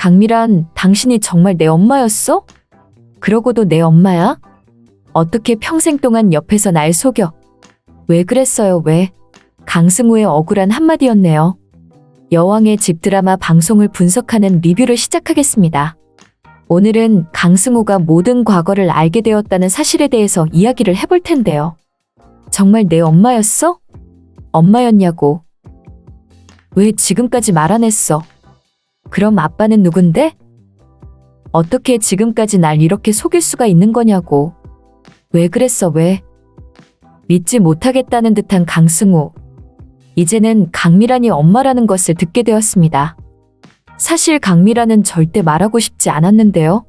강미란, 당신이 정말 내 엄마였어? 그러고도 내 엄마야? 어떻게 평생 동안 옆에서 날 속여? 왜 그랬어요, 왜? 강승우의 억울한 한마디였네요. 여왕의 집 드라마 방송을 분석하는 리뷰를 시작하겠습니다. 오늘은 강승우가 모든 과거를 알게 되었다는 사실에 대해서 이야기를 해볼 텐데요. 정말 내 엄마였어? 엄마였냐고. 왜 지금까지 말 안 했어? 그럼 아빠는 누군데? 어떻게 지금까지 날 이렇게 속일 수가 있는 거냐고. 왜 그랬어, 왜? 믿지 못하겠다는 듯한 강승우. 이제는 강미란이 엄마라는 것을 듣게 되었습니다. 사실 강미란은 절대 말하고 싶지 않았는데요.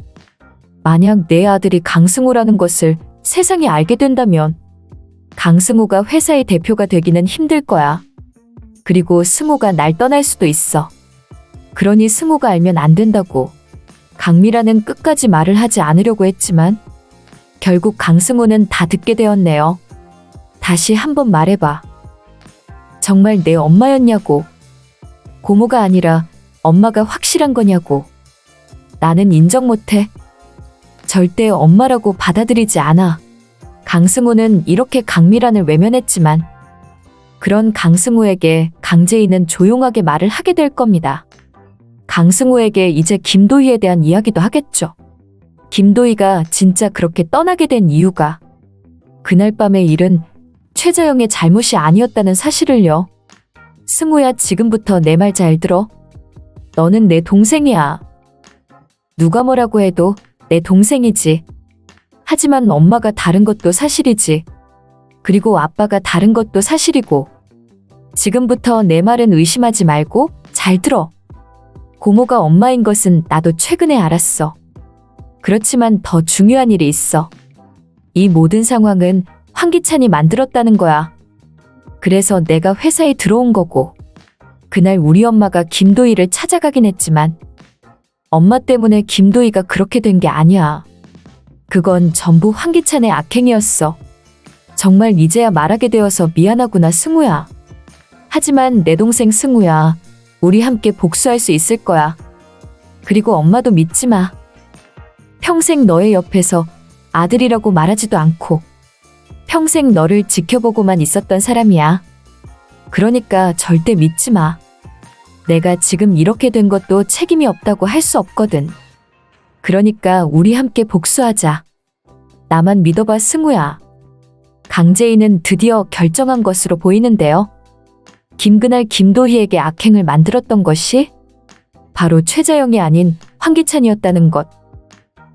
만약 내 아들이 강승우라는 것을 세상이 알게 된다면 강승우가 회사의 대표가 되기는 힘들 거야. 그리고 승우가 날 떠날 수도 있어. 그러니 승우가 알면 안 된다고. 강미란은 끝까지 말을 하지 않으려고 했지만 결국 강승우는 다 듣게 되었네요. 다시 한번 말해봐. 정말 내 엄마였냐고. 고모가 아니라 엄마가 확실한 거냐고. 나는 인정 못해. 절대 엄마라고 받아들이지 않아. 강승우는 이렇게 강미란을 외면했지만 그런 강승우에게 강재인은 조용하게 말을 하게 될 겁니다. 강승우에게 이제 김도희에 대한 이야기도 하겠죠. 김도희가 진짜 그렇게 떠나게 된 이유가 그날 밤의 일은 최자영의 잘못이 아니었다는 사실을요. 승우야, 지금부터 내 말 잘 들어. 너는 내 동생이야. 누가 뭐라고 해도 내 동생이지. 하지만 엄마가 다른 것도 사실이지. 그리고 아빠가 다른 것도 사실이고. 지금부터 내 말은 의심하지 말고 잘 들어. 고모가 엄마인 것은 나도 최근에 알았어. 그렇지만 더 중요한 일이 있어. 이 모든 상황은 황기찬이 만들었다는 거야. 그래서 내가 회사에 들어온 거고. 그날 우리 엄마가 김도희를 찾아가긴 했지만 엄마 때문에 김도희가 그렇게 된 게 아니야. 그건 전부 황기찬의 악행이었어. 정말 이제야 말하게 되어서 미안하구나, 승우야. 하지만 내 동생 승우야. 우리 함께 복수할 수 있을 거야. 그리고 엄마도 믿지 마. 평생 너의 옆에서 아들이라고 말하지도 않고 평생 너를 지켜보고만 있었던 사람이야. 그러니까 절대 믿지 마. 내가 지금 이렇게 된 것도 책임이 없다고 할 수 없거든. 그러니까 우리 함께 복수하자. 나만 믿어봐, 승우야. 강재인은 드디어 결정한 것으로 보이는데요. 김그날 김도희에게 악행을 만들었던 것이 바로 최자영이 아닌 황기찬이었다는 것.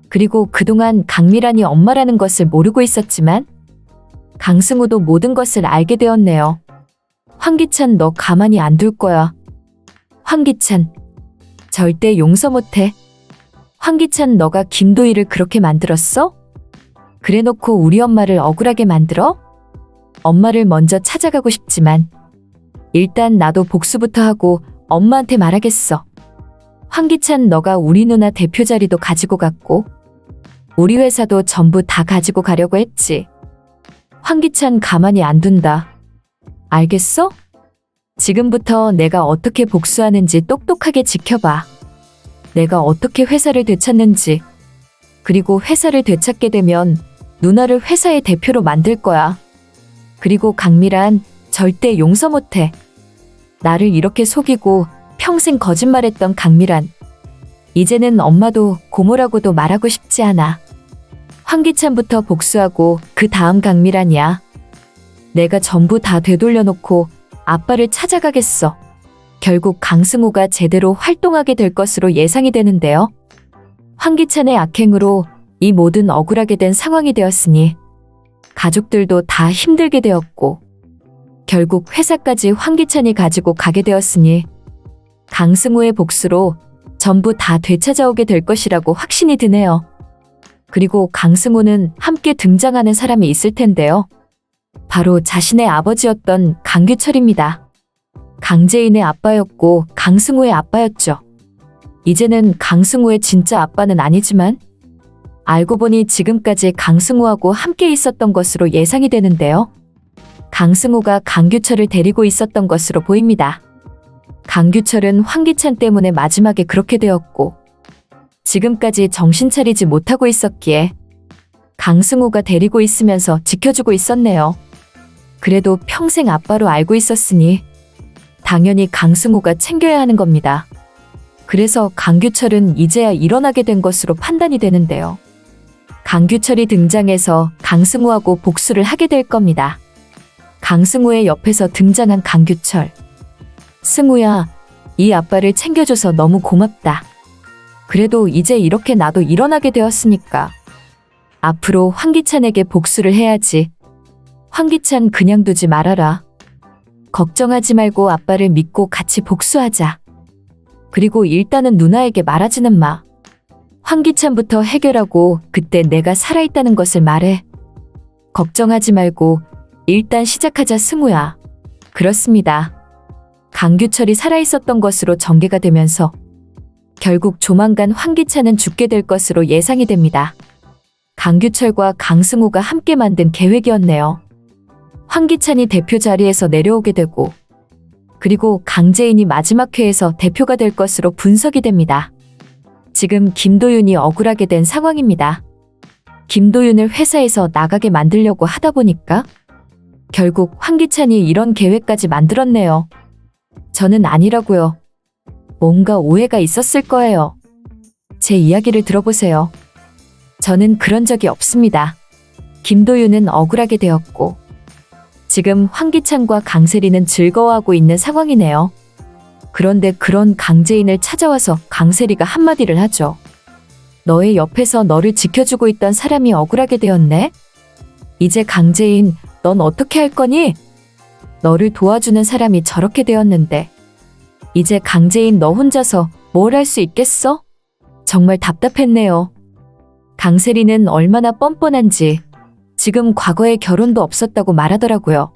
그리고 그동안 강미란이 엄마라는 것을 모르고 있었지만 강승우도 모든 것을 알게 되었네요. 황기찬, 너 가만히 안 둘 거야. 황기찬, 절대 용서 못해. 황기찬, 너가 김도희를 그렇게 만들었어? 그래놓고 우리 엄마를 억울하게 만들어? 엄마를 먼저 찾아가고 싶지만 일단 나도 복수부터 하고 엄마한테 말하겠어. 황기찬, 너가 우리 누나 대표 자리도 가지고 갔고 우리 회사도 전부 다 가지고 가려고 했지. 황기찬, 가만히 안 둔다. 알겠어? 지금부터 내가 어떻게 복수하는지 똑똑하게 지켜봐. 내가 어떻게 회사를 되찾는지. 그리고 회사를 되찾게 되면 누나를 회사의 대표로 만들 거야. 그리고 강미란, 절대 용서 못해. 나를 이렇게 속이고 평생 거짓말했던 강미란. 이제는 엄마도 고모라고도 말하고 싶지 않아. 황기찬부터 복수하고 그 다음 강미란이야. 내가 전부 다 되돌려놓고 아빠를 찾아가겠어. 결국 강승우가 제대로 활동하게 될 것으로 예상이 되는데요. 황기찬의 악행으로 이 모든 억울하게 된 상황이 되었으니 가족들도 다 힘들게 되었고 결국 회사까지 황기찬이 가지고 가게 되었으니 강승우의 복수로 전부 다 되찾아오게 될 것이라고 확신이 드네요. 그리고 강승우는 함께 등장하는 사람이 있을 텐데요. 바로 자신의 아버지였던 강규철입니다. 강재인의 아빠였고 강승우의 아빠였죠. 이제는 강승우의 진짜 아빠는 아니지만 알고 보니 지금까지 강승우하고 함께 있었던 것으로 예상이 되는데요. 강승우가 강규철을 데리고 있었던 것으로 보입니다. 강규철은 황기찬 때문에 마지막에 그렇게 되었고 지금까지 정신 차리지 못하고 있었기에 강승우가 데리고 있으면서 지켜주고 있었네요. 그래도 평생 아빠로 알고 있었으니 당연히 강승우가 챙겨야 하는 겁니다. 그래서 강규철은 이제야 일어나게 된 것으로 판단이 되는데요. 강규철이 등장해서 강승우하고 복수를 하게 될 겁니다. 강승우의 옆에서 등장한 강규철. 승우야, 이 아빠를 챙겨줘서 너무 고맙다. 그래도 이제 이렇게 나도 일어나게 되었으니까 앞으로 황기찬에게 복수를 해야지. 황기찬 그냥 두지 말아라. 걱정하지 말고 아빠를 믿고 같이 복수하자. 그리고 일단은 누나에게 말하지는 마. 황기찬부터 해결하고 그때 내가 살아있다는 것을 말해. 걱정하지 말고 일단 시작하자 승우야. 그렇습니다. 강규철이 살아있었던 것으로 전개가 되면서 결국 조만간 황기찬은 죽게 될 것으로 예상이 됩니다. 강규철과 강승우가 함께 만든 계획이었네요. 황기찬이 대표 자리에서 내려오게 되고 그리고 강재인이 마지막 회에서 대표가 될 것으로 분석이 됩니다. 지금 김도윤이 억울하게 된 상황입니다. 김도윤을 회사에서 나가게 만들려고 하다 보니까 결국 황기찬이 이런 계획까지 만들었네요. 저는 아니라고요. 뭔가 오해가 있었을 거예요. 제 이야기를 들어보세요. 저는 그런 적이 없습니다. 김도윤은 억울하게 되었고 지금 황기찬과 강세리는 즐거워하고 있는 상황이네요. 그런데 그런 강재인을 찾아와서 강세리가 한마디를 하죠. 너의 옆에서 너를 지켜주고 있던 사람이 억울하게 되었네? 이제 강재인, 넌 어떻게 할 거니? 너를 도와주는 사람이 저렇게 되었는데 이제 강재인 너 혼자서 뭘 할 수 있겠어? 정말 답답했네요. 강세리는 얼마나 뻔뻔한지 지금 과거에 결혼도 없었다고 말하더라고요.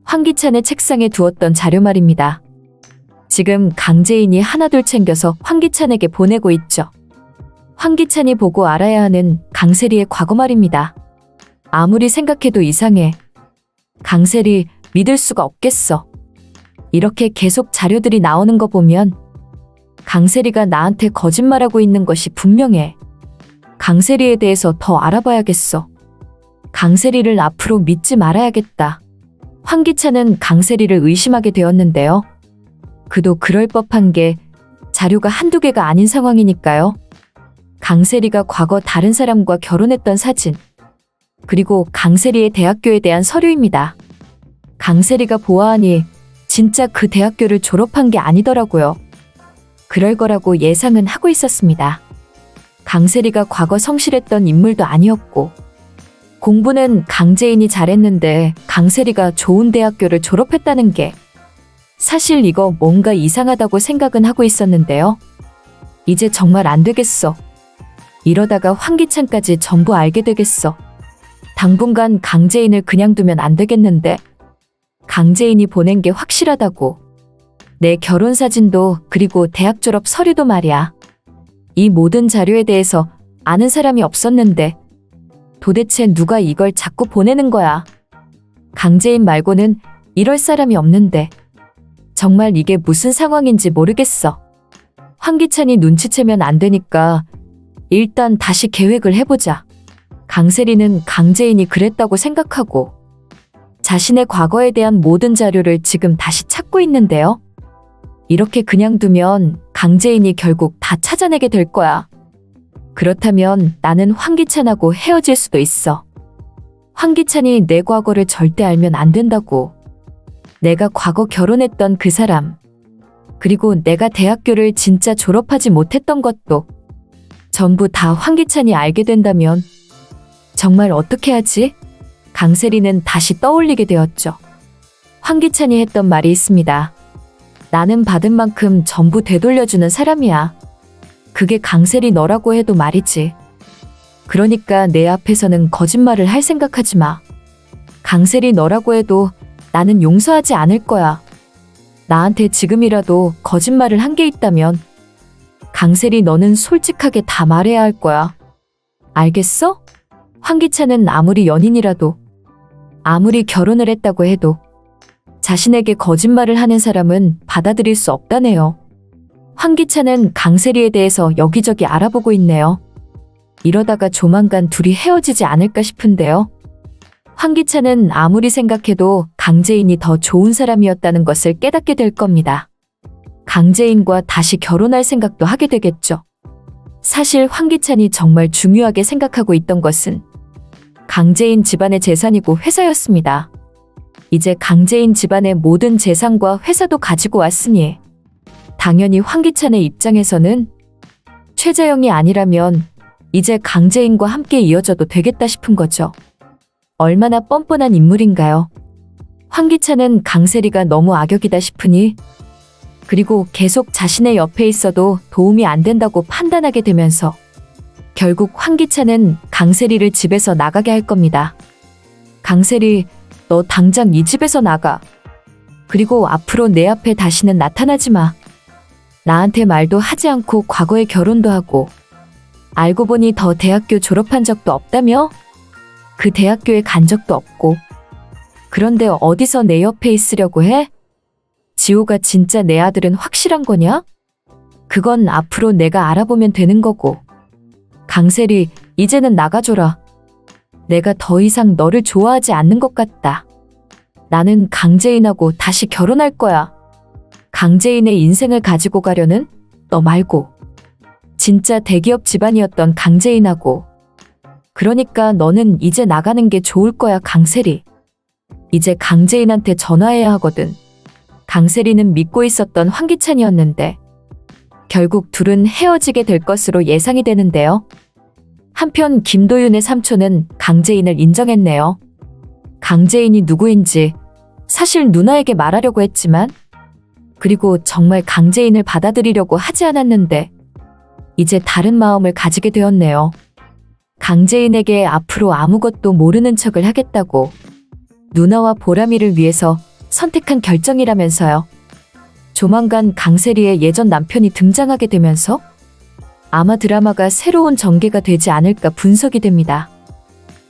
황기찬의 책상에 두었던 자료 말입니다. 지금 강재인이 하나둘 챙겨서 황기찬에게 보내고 있죠. 황기찬이 보고 알아야 하는 강세리의 과거 말입니다. 아무리 생각해도 이상해. 강세리 믿을 수가 없겠어. 이렇게 계속 자료들이 나오는 거 보면 강세리가 나한테 거짓말하고 있는 것이 분명해. 강세리에 대해서 더 알아봐야겠어. 강세리를 앞으로 믿지 말아야겠다. 황기찬은 강세리를 의심하게 되었는데요. 그도 그럴 법한 게 자료가 한두 개가 아닌 상황이니까요. 강세리가 과거 다른 사람과 결혼했던 사진, 그리고 강세리의 대학교에 대한 서류입니다. 강세리가 보아하니 진짜 그 대학교를 졸업한 게 아니더라고요. 그럴 거라고 예상은 하고 있었습니다. 강세리가 과거 성실했던 인물도 아니었고 공부는 강재인이 잘했는데 강세리가 좋은 대학교를 졸업했다는 게 사실 이거 뭔가 이상하다고 생각은 하고 있었는데요. 이제 정말 안 되겠어. 이러다가 황기찬까지 전부 알게 되겠어. 당분간 강재인을 그냥 두면 안 되겠는데. 강재인이 보낸 게 확실하다고. 내 결혼 사진도 그리고 대학 졸업 서류도 말이야. 이 모든 자료에 대해서 아는 사람이 없었는데 도대체 누가 이걸 자꾸 보내는 거야. 강재인 말고는 이럴 사람이 없는데 정말 이게 무슨 상황인지 모르겠어. 황기찬이 눈치채면 안 되니까 일단 다시 계획을 해보자. 강세리는 강재인이 그랬다고 생각하고 자신의 과거에 대한 모든 자료를 지금 다시 찾고 있는데요. 이렇게 그냥 두면 강재인이 결국 다 찾아내게 될 거야. 그렇다면 나는 황기찬하고 헤어질 수도 있어. 황기찬이 내 과거를 절대 알면 안 된다고. 내가 과거 결혼했던 그 사람, 그리고 내가 대학교를 진짜 졸업하지 못했던 것도 전부 다 황기찬이 알게 된다면 정말 어떻게 하지? 강세리는 다시 떠올리게 되었죠. 황기찬이 했던 말이 있습니다. 나는 받은 만큼 전부 되돌려주는 사람이야. 그게 강세리 너라고 해도 말이지. 그러니까 내 앞에서는 거짓말을 할 생각하지 마. 강세리 너라고 해도 나는 용서하지 않을 거야. 나한테 지금이라도 거짓말을 한 게 있다면 강세리 너는 솔직하게 다 말해야 할 거야. 알겠어? 황기찬은 아무리 연인이라도 아무리 결혼을 했다고 해도 자신에게 거짓말을 하는 사람은 받아들일 수 없다네요. 황기찬은 강세리에 대해서 여기저기 알아보고 있네요. 이러다가 조만간 둘이 헤어지지 않을까 싶은데요. 황기찬은 아무리 생각해도 강재인이 더 좋은 사람이었다는 것을 깨닫게 될 겁니다. 강재인과 다시 결혼할 생각도 하게 되겠죠. 사실 황기찬이 정말 중요하게 생각하고 있던 것은 강재인 집안의 재산이고 회사였습니다. 이제 강재인 집안의 모든 재산과 회사도 가지고 왔으니 당연히 황기찬의 입장에서는 최재영이 아니라면 이제 강재인과 함께 이어져도 되겠다 싶은 거죠. 얼마나 뻔뻔한 인물인가요? 황기찬은 강세리가 너무 악역이다 싶으니 그리고 계속 자신의 옆에 있어도 도움이 안 된다고 판단하게 되면서 결국 황기찬은 강세리를 집에서 나가게 할 겁니다. 강세리, 너 당장 이 집에서 나가. 그리고 앞으로 내 앞에 다시는 나타나지 마. 나한테 말도 하지 않고 과거에 결혼도 하고 알고 보니 더 대학교 졸업한 적도 없다며? 그 대학교에 간 적도 없고 그런데 어디서 내 옆에 있으려고 해? 지호가 진짜 내 아들은 확실한 거냐? 그건 앞으로 내가 알아보면 되는 거고. 강세리, 이제는 나가줘라. 내가 더 이상 너를 좋아하지 않는 것 같다. 나는 강재인하고 다시 결혼할 거야. 강재인의 인생을 가지고 가려는 너 말고. 진짜 대기업 집안이었던 강재인하고. 그러니까 너는 이제 나가는 게 좋을 거야, 강세리. 이제 강재인한테 전화해야 하거든. 강세리는 믿고 있었던 황기찬이었는데 결국 둘은 헤어지게 될 것으로 예상이 되는데요. 한편 김도윤의 삼촌은 강재인을 인정했네요. 강재인이 누구인지 사실 누나에게 말하려고 했지만 그리고 정말 강재인을 받아들이려고 하지 않았는데 이제 다른 마음을 가지게 되었네요. 강재인에게 앞으로 아무것도 모르는 척을 하겠다고 누나와 보람이를 위해서 선택한 결정이라면서요. 조만간 강세리의 예전 남편이 등장하게 되면서 아마 드라마가 새로운 전개가 되지 않을까 분석이 됩니다.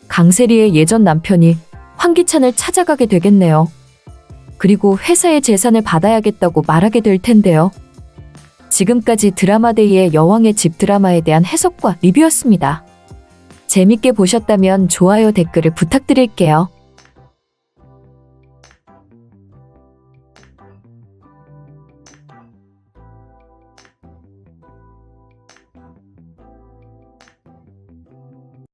강세리의 예전 남편이 황기찬을 찾아가게 되겠네요. 그리고 회사의 재산을 받아야겠다고 말하게 될 텐데요. 지금까지 드라마데이의 여왕의 집 드라마에 대한 해석과 리뷰였습니다. 재밌게 보셨다면 좋아요, 댓글을 부탁드릴게요.